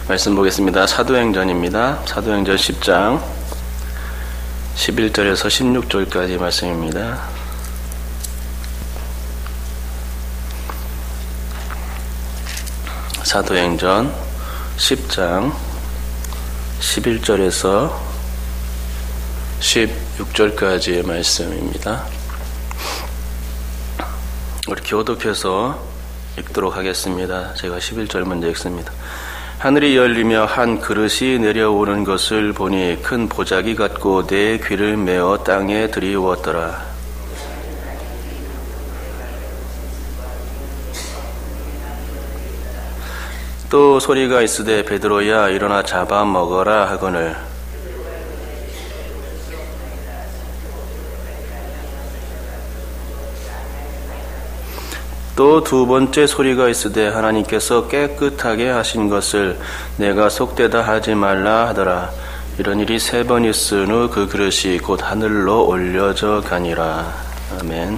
말씀 보겠습니다. 사도행전입니다. 사도행전 10장 11절에서 16절까지 말씀입니다. 사도행전 10장 11절에서 16절까지의 말씀입니다. 우리 교독해서 읽도록 하겠습니다. 제가 11절 먼저 읽습니다. 하늘이 열리며 한 그릇이 내려오는 것을 보니 큰 보자기 같고 내 귀를 메어 땅에 들이우었더라. 또 소리가 있으되 베드로야 일어나 잡아 먹어라 하거늘 또 두 번째 소리가 있으되 하나님께서 깨끗하게 하신 것을 내가 속되다 하지 말라 하더라. 이런 일이 세 번 있은 후 그 그릇이 곧 하늘로 올려져 가니라. 아멘.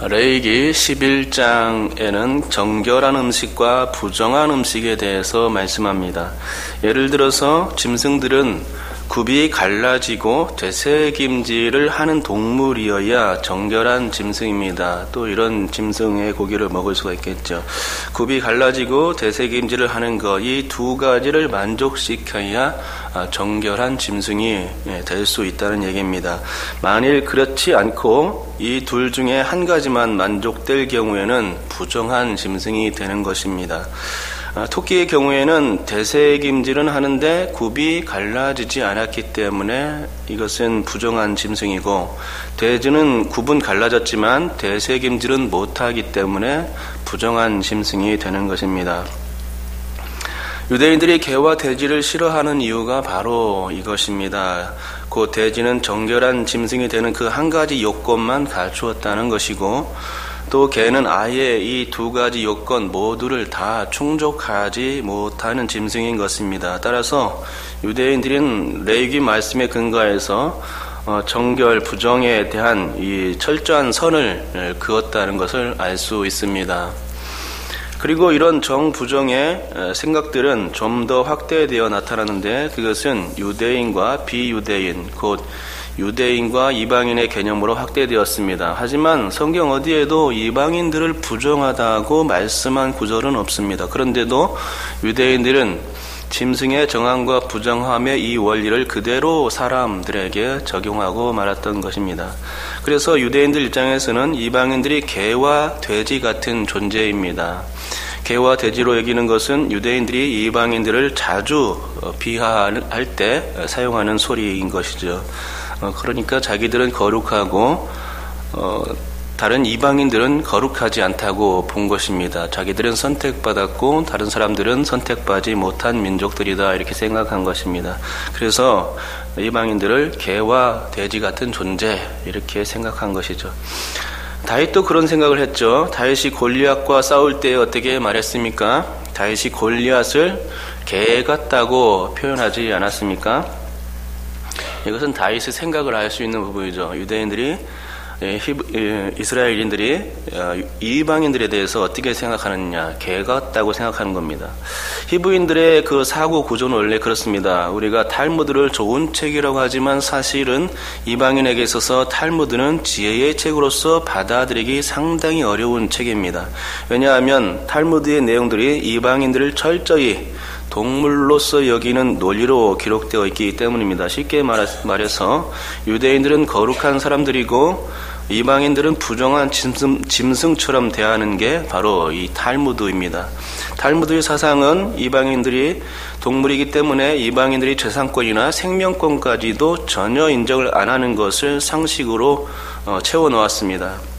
레위기 11장에는 정결한 음식과 부정한 음식에 대해서 말씀합니다. 예를 들어서 짐승들은 굽이 갈라지고 되새김질을 하는 동물이어야 정결한 짐승입니다. 또 이런 짐승의 고기를 먹을 수가 있겠죠. 굽이 갈라지고 되새김질을 하는 것, 이 두 가지를 만족시켜야 정결한 짐승이 될 수 있다는 얘기입니다. 만일 그렇지 않고 이 둘 중에 한 가지만 만족될 경우에는 부정한 짐승이 되는 것입니다. 토끼의 경우에는 되새김질은 하는데 굽이 갈라지지 않았기 때문에 이것은 부정한 짐승이고, 돼지는 굽은 갈라졌지만 되새김질은 못하기 때문에 부정한 짐승이 되는 것입니다. 유대인들이 개와 돼지를 싫어하는 이유가 바로 이것입니다. 그 돼지는 정결한 짐승이 되는 그 한 가지 요건만 갖추었다는 것이고, 또 개는 아예 이 두 가지 요건 모두를 다 충족하지 못하는 짐승인 것입니다. 따라서 유대인들은 레위기 말씀에 근거해서 정결, 부정에 대한 이 철저한 선을 그었다는 것을 알 수 있습니다. 그리고 이런 정부정의 생각들은 좀 더 확대되어 나타나는데, 그것은 유대인과 비유대인, 곧 유대인과 이방인의 개념으로 확대되었습니다. 하지만 성경 어디에도 이방인들을 부정하다고 말씀한 구절은 없습니다. 그런데도 유대인들은 짐승의 정함과 부정함의 이 원리를 그대로 사람들에게 적용하고 말았던 것입니다. 그래서 유대인들 입장에서는 이방인들이 개와 돼지 같은 존재입니다. 개와 돼지로 여기는 것은 유대인들이 이방인들을 자주 비하할 때 사용하는 소리인 것이죠. 그러니까 자기들은 거룩하고 다른 이방인들은 거룩하지 않다고 본 것입니다. 자기들은 선택받았고 다른 사람들은 선택받지 못한 민족들이다, 이렇게 생각한 것입니다. 그래서 이방인들을 개와 돼지 같은 존재, 이렇게 생각한 것이죠. 다윗도 그런 생각을 했죠. 다윗이 골리앗과 싸울 때 어떻게 말했습니까? 다윗이 골리앗을 개 같다고 표현하지 않았습니까? 이것은 다윗의 생각을 알 수 있는 부분이죠. 유대인들이, 이스라엘인들이 이방인들에 대해서 어떻게 생각하느냐, 개 같다고 생각하는 겁니다. 히브리인들의 그 사고 구조는 원래 그렇습니다. 우리가 탈무드를 좋은 책이라고 하지만 사실은 이방인에게 있어서 탈무드는 지혜의 책으로서 받아들이기 상당히 어려운 책입니다. 왜냐하면 탈무드의 내용들이 이방인들을 철저히 동물로서 여기는 논리로 기록되어 있기 때문입니다. 쉽게 말해서 유대인들은 거룩한 사람들이고 이방인들은 부정한 짐승처럼 대하는 게 바로 이 탈무드입니다. 탈무드의 사상은 이방인들이 동물이기 때문에 이방인들이 재산권이나 생명권까지도 전혀 인정을 안 하는 것을 상식으로 채워놓았습니다.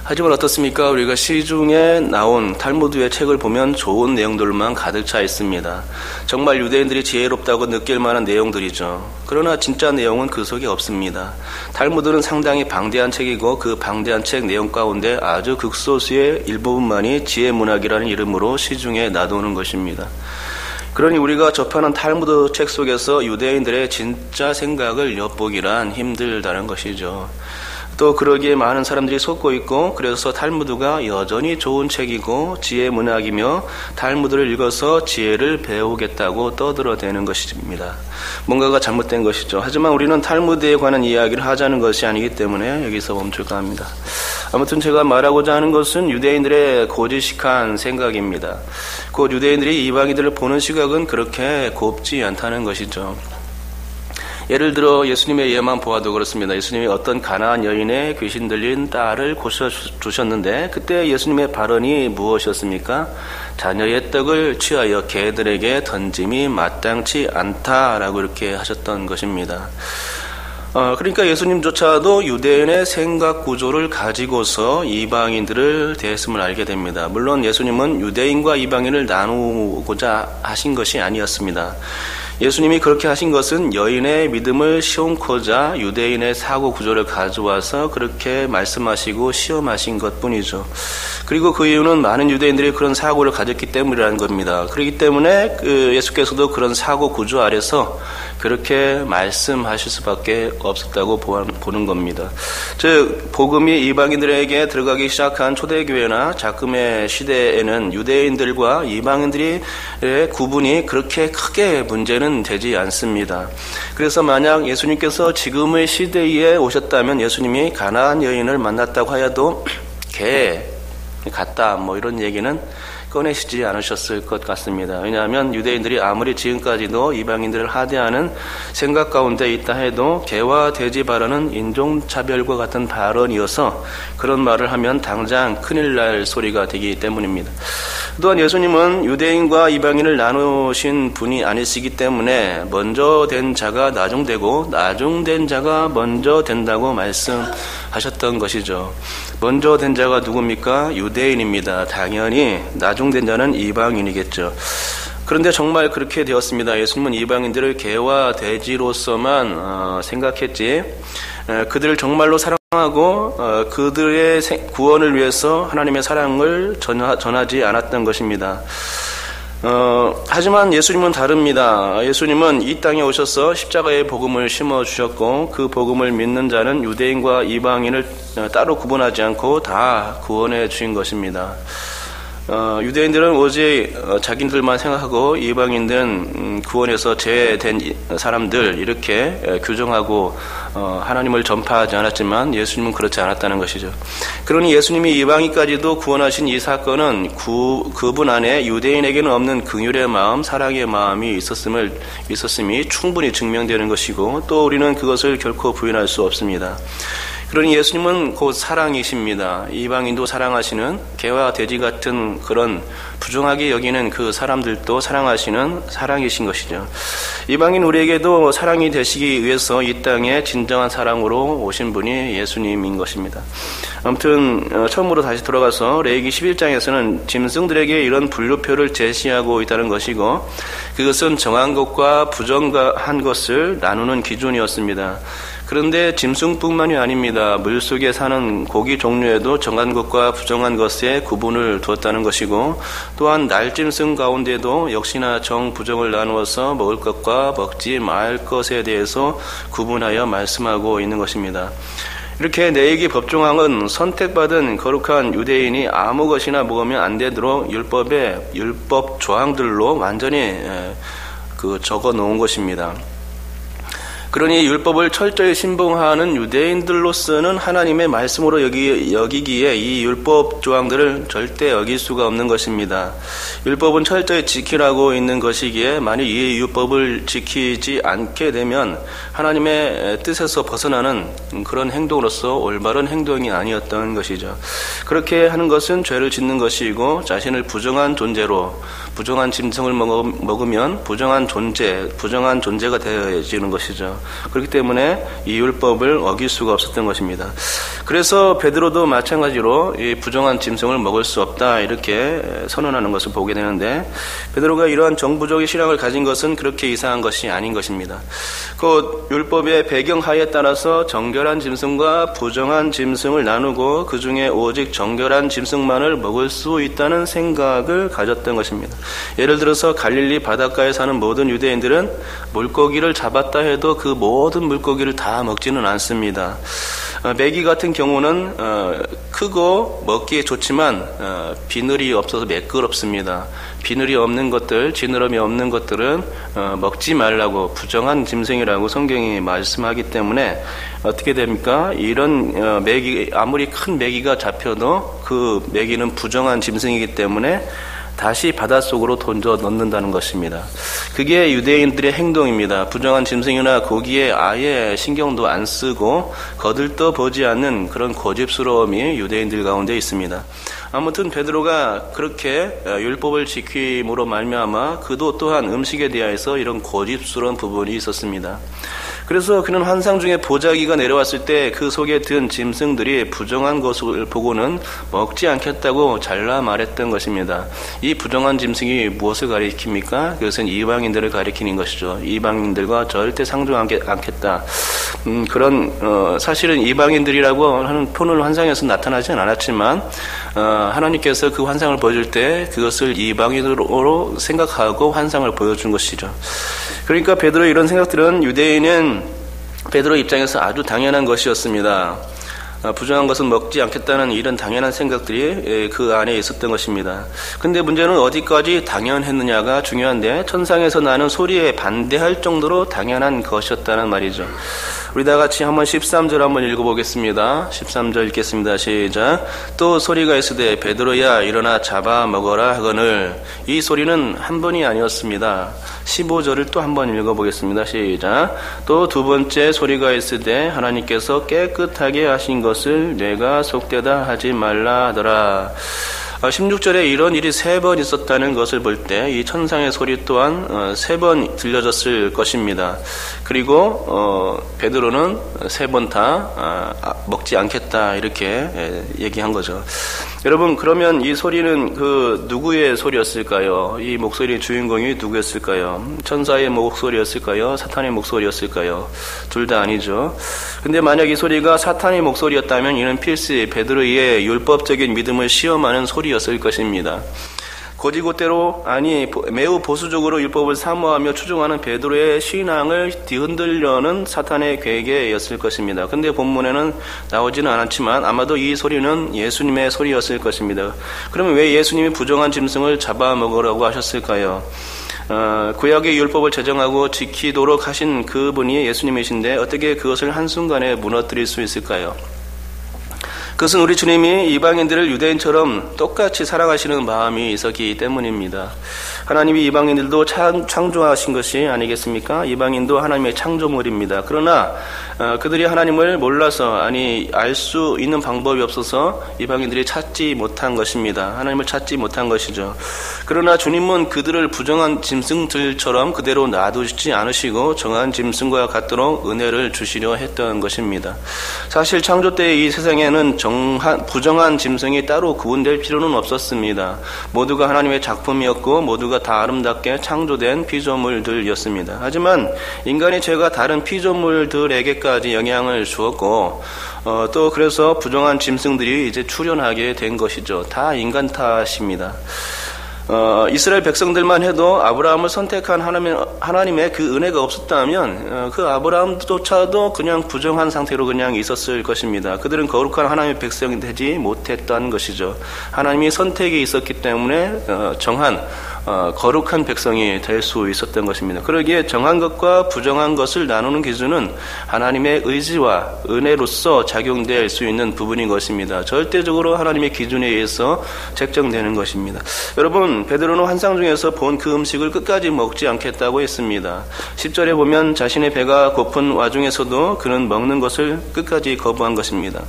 하지만 어떻습니까? 우리가 시중에 나온 탈무드의 책을 보면 좋은 내용들만 가득 차 있습니다. 정말 유대인들이 지혜롭다고 느낄 만한 내용들이죠. 그러나 진짜 내용은 그 속에 없습니다. 탈무드는 상당히 방대한 책이고 그 방대한 책 내용 가운데 아주 극소수의 일부분만이 지혜문학이라는 이름으로 시중에 놔두는 것입니다. 그러니 우리가 접하는 탈무드 책 속에서 유대인들의 진짜 생각을 엿보기란 힘들다는 것이죠. 또 그러기에 많은 사람들이 속고 있고, 그래서 탈무드가 여전히 좋은 책이고 지혜 문학이며 탈무드를 읽어서 지혜를 배우겠다고 떠들어대는 것입니다. 뭔가가 잘못된 것이죠. 하지만 우리는 탈무드에 관한 이야기를 하자는 것이 아니기 때문에 여기서 멈출까 합니다. 아무튼 제가 말하고자 하는 것은 유대인들의 고지식한 생각입니다. 곧 유대인들이 이방인들을 보는 시각은 그렇게 곱지 않다는 것이죠. 예를 들어 예수님의 예만 보아도 그렇습니다. 예수님이 어떤 가나안 여인의 귀신 들린 딸을 고쳐주셨는데 그때 예수님의 발언이 무엇이었습니까? 자녀의 떡을 취하여 개들에게 던짐이 마땅치 않다라고 이렇게 하셨던 것입니다. 그러니까 예수님조차도 유대인의 생각 구조를 가지고서 이방인들을 대했음을 알게 됩니다. 물론 예수님은 유대인과 이방인을 나누고자 하신 것이 아니었습니다. 예수님이 그렇게 하신 것은 여인의 믿음을 시험코자 유대인의 사고 구조를 가져와서 그렇게 말씀하시고 시험하신 것뿐이죠. 그리고 그 이유는 많은 유대인들이 그런 사고를 가졌기 때문이라는 겁니다. 그렇기 때문에 예수께서도 그런 사고 구조 아래서 그렇게 말씀하실 수밖에 없었다고 보는 겁니다. 즉 복음이 이방인들에게 들어가기 시작한 초대교회나 작금의 시대에는 유대인들과 이방인들의 구분이 그렇게 크게 문제는 되지 않습니다. 그래서 만약 예수님께서 지금의 시대에 오셨다면 예수님이 가나안 여인을 만났다고 하여도 개 같다 이런 얘기는 꺼내시지 않으셨을 것 같습니다. 왜냐하면 유대인들이 아무리 지금까지도 이방인들을 하대하는 생각 가운데 있다 해도 개와 돼지 발언은 인종차별과 같은 발언이어서 그런 말을 하면 당장 큰일 날 소리가 되기 때문입니다. 또한 예수님은 유대인과 이방인을 나누신 분이 아니시기 때문에 먼저 된 자가 나중되고 나중된 자가 먼저 된다고 말씀하셨던 것이죠. 먼저 된 자가 누굽니까? 유대인입니다. 당연히 나중된 자는 이방인이겠죠. 그런데 정말 그렇게 되었습니다. 예수님은 이방인들을 개와 돼지로서만 생각했지 그들을 정말로 사랑하고 그들의 구원을 위해서 하나님의 사랑을 전하지 않았던 것입니다. 하지만 예수님은 다릅니다. 예수님은 이 땅에 오셔서 십자가의 복음을 심어주셨고 그 복음을 믿는 자는 유대인과 이방인을 따로 구분하지 않고 다 구원해 주신 것입니다. 유대인들은 오직 자기들만 생각하고 이방인들은 구원해서 제된 사람들 이렇게 규정하고 하나님을 전파하지 않았지만 예수님은 그렇지 않았다는 것이죠. 그러니 예수님이 이방인까지도 구원하신 이 사건은 그분 안에 유대인에게는 없는 긍휼의 마음, 사랑의 마음이 있었음이 충분히 증명되는 것이고 또 우리는 그것을 결코 부인할 수 없습니다. 그러니 예수님은 곧 사랑이십니다. 이방인도 사랑하시는 개와 돼지 같은 그런 부정하게 여기는 그 사람들도 사랑하시는 사랑이신 것이죠. 이방인 우리에게도 사랑이 되시기 위해서 이 땅에 진정한 사랑으로 오신 분이 예수님인 것입니다. 아무튼 처음으로 다시 돌아가서 레위기 11장에서는 짐승들에게 이런 분류표를 제시하고 있다는 것이고 그것은 정한 것과 부정한 것을 나누는 기준이었습니다. 그런데 짐승뿐만이 아닙니다. 물속에 사는 고기 종류에도 정한 것과 부정한 것에 구분을 두었다는 것이고 또한 날짐승 가운데도 역시나 정, 부정을 나누어서 먹을 것과 먹지 말 것에 대해서 구분하여 말씀하고 있는 것입니다. 이렇게 레위기 법조항은 선택받은 거룩한 유대인이 아무 것이나 먹으면 안 되도록 율법 조항들로 완전히 적어 놓은 것입니다. 그러니 율법을 철저히 신봉하는 유대인들로서는 하나님의 말씀으로 여기기에 이 율법 조항들을 절대 어길 수가 없는 것입니다. 율법은 철저히 지키라고 있는 것이기에 만일 이 율법을 지키지 않게 되면 하나님의 뜻에서 벗어나는 그런 행동으로서 올바른 행동이 아니었던 것이죠. 그렇게 하는 것은 죄를 짓는 것이고 자신을 부정한 존재로 부정한 짐승을 먹으면 부정한 존재가 되어지는 것이죠. 그렇기 때문에 이 율법을 어길 수가 없었던 것입니다. 그래서 베드로도 마찬가지로 이 부정한 짐승을 먹을 수 없다 이렇게 선언하는 것을 보게 되는데 베드로가 이러한 정부적인 신앙을 가진 것은 그렇게 이상한 것이 아닌 것입니다. 곧 율법의 배경하에 따라서 정결한 짐승과 부정한 짐승을 나누고 그 중에 오직 정결한 짐승만을 먹을 수 있다는 생각을 가졌던 것입니다. 예를 들어서 갈릴리 바닷가에 사는 모든 유대인들은 물고기를 잡았다 해도 그 모든 물고기를 다 먹지는 않습니다. 메기 같은 경우는 크고 먹기에 좋지만 비늘이 없어서 매끄럽습니다. 비늘이 없는 것들, 지느러미 없는 것들은 먹지 말라고, 부정한 짐승이라고 성경이 말씀하기 때문에 어떻게 됩니까? 이런 메기, 아무리 큰 메기가 잡혀도 그 메기는 부정한 짐승이기 때문에 다시 바닷속으로 던져 넣는다는 것입니다. 그게 유대인들의 행동입니다. 부정한 짐승이나 고기에 아예 신경도 안 쓰고 거들떠 보지 않는 그런 고집스러움이 유대인들 가운데 있습니다. 아무튼 베드로가 그렇게 율법을 지킴으로 말미암아 그도 또한 음식에 대해서 이런 고집스러운 부분이 있었습니다. 그래서 그는 환상 중에 보자기가 내려왔을 때 그 속에 든 짐승들이 부정한 것을 보고는 먹지 않겠다고 잘라 말했던 것입니다. 이 부정한 짐승이 무엇을 가리킵니까? 그것은 이방인들을 가리키는 것이죠. 이방인들과 절대 상종하지 않겠다. 그런 사실은 이방인들이라고 하는 표는 환상에서 나타나진 않았지만 하나님께서 그 환상을 보여줄 때 그것을 이방인으로 생각하고 환상을 보여준 것이죠. 그러니까 베드로의 이런 생각들은 유대인은 베드로 입장에서 아주 당연한 것이었습니다. 부정한 것은 먹지 않겠다는 이런 당연한 생각들이 그 안에 있었던 것입니다. 근데 문제는 어디까지 당연했느냐가 중요한데 천상에서 나는 소리에 반대할 정도로 당연한 것이었다는 말이죠. 우리 다 같이 한번 13절 한번 읽어보겠습니다. 13절 읽겠습니다. 시작. 또 소리가 있으되 베드로야 일어나 잡아 먹어라 하거늘. 이 소리는 한 번이 아니었습니다. 15절을 또 한번 읽어보겠습니다. 시작. 또 두 번째 소리가 있으되 하나님께서 깨끗하게 하신 것을 내가 속되다 하지 말라 하더라. 16절에 이런 일이 3번 있었다는 것을 볼 때 이 천상의 소리 또한 3번 들려졌을 것입니다. 그리고 베드로는 3번 다 먹지 않겠다 이렇게 얘기한 거죠. 여러분, 그러면 이 소리는 그 누구의 소리였을까요? 이 목소리의 주인공이 누구였을까요? 천사의 목소리였을까요? 사탄의 목소리였을까요? 둘 다 아니죠. 근데 만약 이 소리가 사탄의 목소리였다면 이는 필시 베드로의 율법적인 믿음을 시험하는 소리였을 것입니다. 곧이곧대로 매우 보수적으로 율법을 사모하며 추종하는 베드로의 신앙을 뒤흔들려는 사탄의 계획이었을 것입니다. 근데 본문에는 나오지는 않았지만 아마도 이 소리는 예수님의 소리였을 것입니다. 그러면 왜 예수님이 부정한 짐승을 잡아먹으라고 하셨을까요? 구약의 율법을 제정하고 지키도록 하신 그분이 예수님이신데 어떻게 그것을 한순간에 무너뜨릴 수 있을까요? 그것은 우리 주님이 이방인들을 유대인처럼 똑같이 사랑하시는 마음이 있었기 때문입니다. 하나님이 이방인들도 창조하신 것이 아니겠습니까? 이방인도 하나님의 창조물입니다. 그러나 그들이 하나님을 몰라서 알 수 있는 방법이 없어서 이방인들이 찾지 못한 것입니다. 하나님을 찾지 못한 것이죠. 그러나 주님은 그들을 부정한 짐승들처럼 그대로 놔두지 않으시고 정한 짐승과 같도록 은혜를 주시려 했던 것입니다. 사실 창조 때 이 세상에는 부정한 짐승이 따로 구분될 필요는 없었습니다. 모두가 하나님의 작품이었고 모두가 다 아름답게 창조된 피조물들이었습니다. 하지만 인간의 죄가 다른 피조물들에게까지 영향을 주었고 또 그래서 부정한 짐승들이 이제 출현하게 된 것이죠. 다 인간 탓입니다. 이스라엘 백성들만 해도 아브라함을 선택한 하나님의 그 은혜가 없었다면 그 아브라함조차도 그냥 부정한 상태로 그냥 있었을 것입니다. 그들은 거룩한 하나님의 백성이 되지 못했다는 것이죠. 하나님이 선택이 있었기 때문에 정한 거룩한 백성이 될 수 있었던 것입니다. 그러기에 정한 것과 부정한 것을 나누는 기준은 하나님의 의지와 은혜로서 작용될 수 있는 부분인 것입니다. 절대적으로 하나님의 기준에 의해서 책정되는 것입니다. 여러분, 베드로는 환상 중에서 본 그 음식을 끝까지 먹지 않겠다고 했습니다. 10절에 보면 자신의 배가 고픈 와중에서도 그는 먹는 것을 끝까지 거부한 것입니다.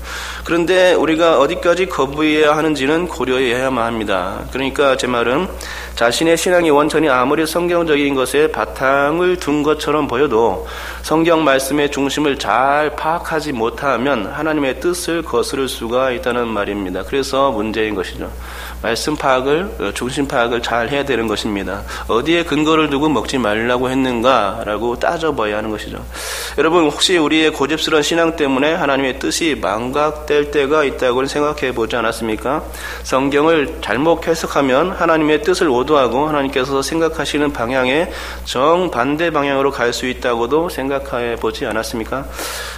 그런데 우리가 어디까지 거부해야 하는지는 고려해야만 합니다. 그러니까 제 말은 자신의 신앙의 원천이 아무리 성경적인 것에 바탕을 둔 것처럼 보여도 성경 말씀의 중심을 잘 파악하지 못하면 하나님의 뜻을 거스를 수가 있다는 말입니다. 그래서 문제인 것이죠. 말씀 파악을, 중심 파악을 잘 해야 되는 것입니다. 어디에 근거를 두고 먹지 말라고 했는가라고 따져봐야 하는 것이죠. 여러분, 혹시 우리의 고집스러운 신앙 때문에 하나님의 뜻이 망각될 때가 있다고 생각해 보지 않았습니까? 성경을 잘못 해석하면 하나님의 뜻을 오도하고 하나님께서 생각하시는 방향에 정반대 방향으로 갈 수 있다고도 생각해 보지 않았습니까?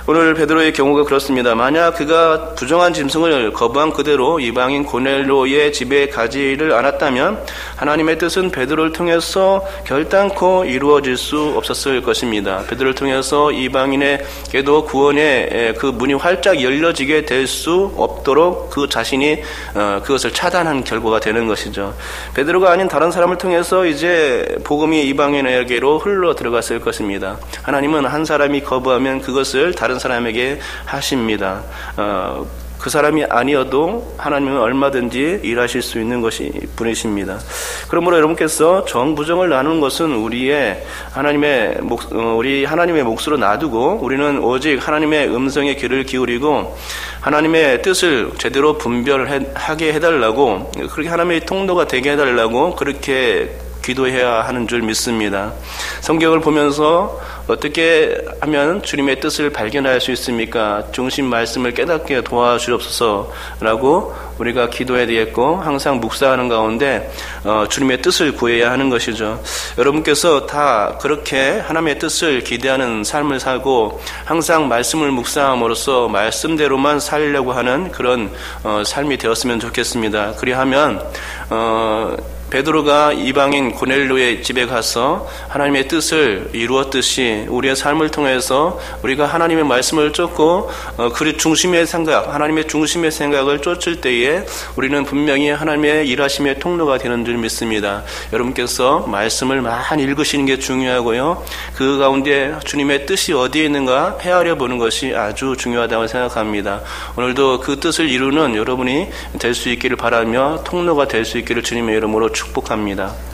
오늘 베드로의 경우가 그렇습니다. 만약 그가 부정한 짐승을 거부한 그대로 이방인 고넬료의 집에 가지를 않았다면 하나님의 뜻은 베드로를 통해서 결단코 이루어질 수 없었을 것입니다. 베드로를 통해서 이방인에게도 구원의 그 문이 활짝 열려지게 될 수 없도록 그 자신이 그것을 차단한 결과가 되는 것이죠. 베드로가 아닌 다른 사람을 통해서 이제 복음이 이방인에게로 흘러 들어갔을 것입니다. 하나님은 한 사람이 거부하면 그것을 다른 사람에게 하십니다. 그 사람이 아니어도 하나님은 얼마든지 일하실 수 있는 것이 분이십니다. 그러므로 여러분께서 정부정을 나누는 것은 우리 하나님의 몫으로 놔두고 우리는 오직 하나님의 음성에 귀를 기울이고 하나님의 뜻을 제대로 분별하게 해달라고, 그렇게 하나님의 통로가 되게 해달라고 그렇게 기도해야 하는 줄 믿습니다. 성경을 보면서 어떻게 하면 주님의 뜻을 발견할 수 있습니까? 중심 말씀을 깨닫게 도와주옵소서라고 우리가 기도해야 되겠고, 항상 묵상하는 가운데 주님의 뜻을 구해야 하는 것이죠. 여러분께서 다 그렇게 하나님의 뜻을 기대하는 삶을 살고 항상 말씀을 묵상함으로써 말씀대로만 살려고 하는 그런 삶이 되었으면 좋겠습니다. 그리하면 베드로가 이방인 고넬료의 집에 가서 하나님의 뜻을 이루었듯이 우리의 삶을 통해서 우리가 하나님의 말씀을 쫓고 그 중심의 생각, 하나님의 중심의 생각을 쫓을 때에 우리는 분명히 하나님의 일하심의 통로가 되는 줄 믿습니다. 여러분께서 말씀을 많이 읽으시는 게 중요하고요. 그 가운데 주님의 뜻이 어디에 있는가 헤아려 보는 것이 아주 중요하다고 생각합니다. 오늘도 그 뜻을 이루는 여러분이 될 수 있기를 바라며 통로가 될 수 있기를 주님의 이름으로 축복합니다.